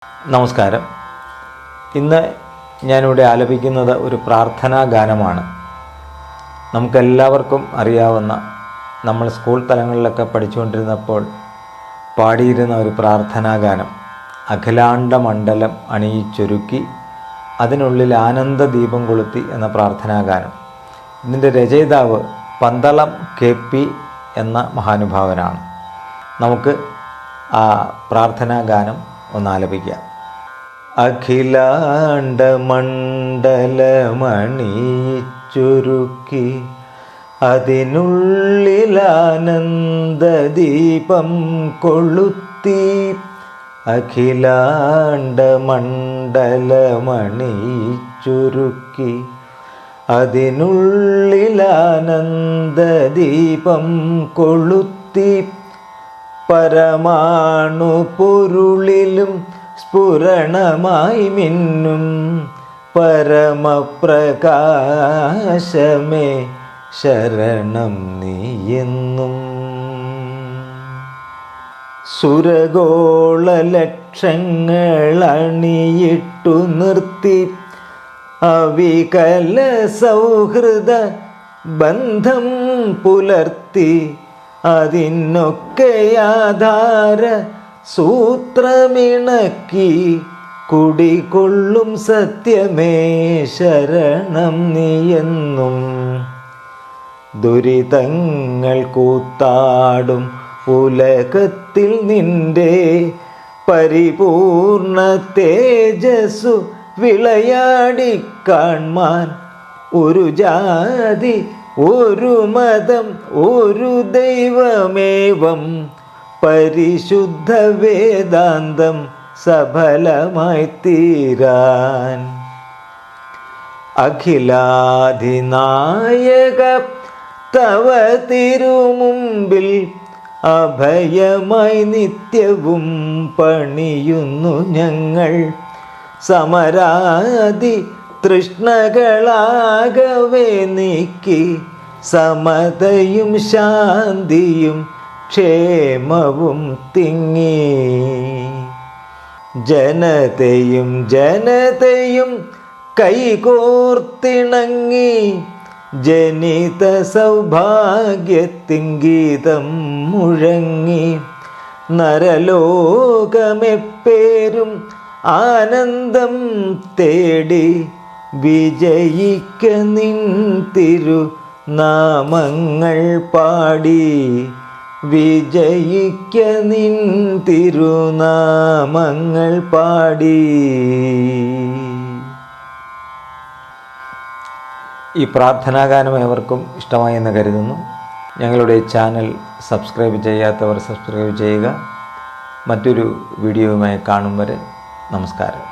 നമസ്കാരം. ഇന്ന് ഞാനിവിടെ ആലപിക്കുന്നത് ഒരു പ്രാർത്ഥനാ ഗാനമാണ്. നമുക്കെല്ലാവർക്കും അറിയാവുന്ന, നമ്മൾ സ്കൂൾ തലങ്ങളിലൊക്കെ പഠിച്ചുകൊണ്ടിരുന്നപ്പോൾ പാടിയിരുന്ന ഒരു പ്രാർത്ഥനാ ഗാനം, അഖിലാണ്ട മണ്ഡലം അണിയിച്ചൊരുക്കി അതിനുള്ളിൽ ആനന്ദദീപം കൊളുത്തി എന്ന പ്രാർത്ഥനാ ഗാനം. ഇതിൻ്റെ രചയിതാവ് പന്തളം KP എന്ന മഹാനുഭാവനാണ്. നമുക്ക് ആ പ്രാർത്ഥനാ ഗാനം ഒന്നാലപിക്കാം. അഖിലാണ്ട മണ്ഡലമണിയിച്ചൊരുക്കി അതിനുള്ളിലാനന്ദദീപം കൊളുത്തി. അഖിലാണ്ട മണ്ഡലമണിയിച്ചൊരുക്കി അതിനുള്ളിലാനന്ദദീപം കൊളുത്തി. പരമാണു പൊരുളിലും സ്ഫുരണമായി മിന്നും പരമപ്രകാശമേ ശരണം നീയെന്നും. സുരഗോളലക്ഷങ്ങളണിയിട്ടു നിർത്തി അവികല സൗഹൃദ ബന്ധം പുലർത്തി. അതിനൊക്കെ ആധാര സൂത്രമിണക്കി കുടികൊള്ളും സത്യമേ ശരണം നീയെന്നും. ദുരിതങ്ങൾ കൂത്താടും ഉലകത്തിൽ നിന്റെ പരിപൂർണ തേജസ്സു വിളയാടി കാൺമാൻ. ഒരു ജാതി, ഒരു മതം, ഒരു ദൈവമേവം പരിശുദ്ധ വേദാന്തം സഫലമായി തീരാൻ. അഖിലാധിനായക തവ തിരുമുമ്പിൽ അഭയമായി നിത്യവും പണിയുന്നു ഞങ്ങൾ. സമരാദി തൃഷ്ണകളാകവേ നീക്കി സമതയും ശാന്തിയും ക്ഷേമവും തിങ്ങി. ജനതയും കൈകോർത്തിണങ്ങി ജനിത സൗഭാഗ്യത്തിൻ ഗീതം മുഴങ്ങി. നരലോകമെപ്പേരും ആനന്ദം തേടി വിജയിക്ക നിൻ തിരുനാമങ്ങൾ പാടി. വിജയിക്ക നിൻ തിരുനാമങ്ങൾ പാടി. ഈ പ്രാർത്ഥനാഗാനം ഏവർക്കും ഇഷ്ടമായി എന്ന് കരുതുന്നു. ഞങ്ങളുടെ ചാനൽ സബ്സ്ക്രൈബ് ചെയ്യാത്തവർ സബ്സ്ക്രൈബ് ചെയ്യുക. മറ്റൊരു വീഡിയോയുമായി കാണും വരെ നമസ്കാരം.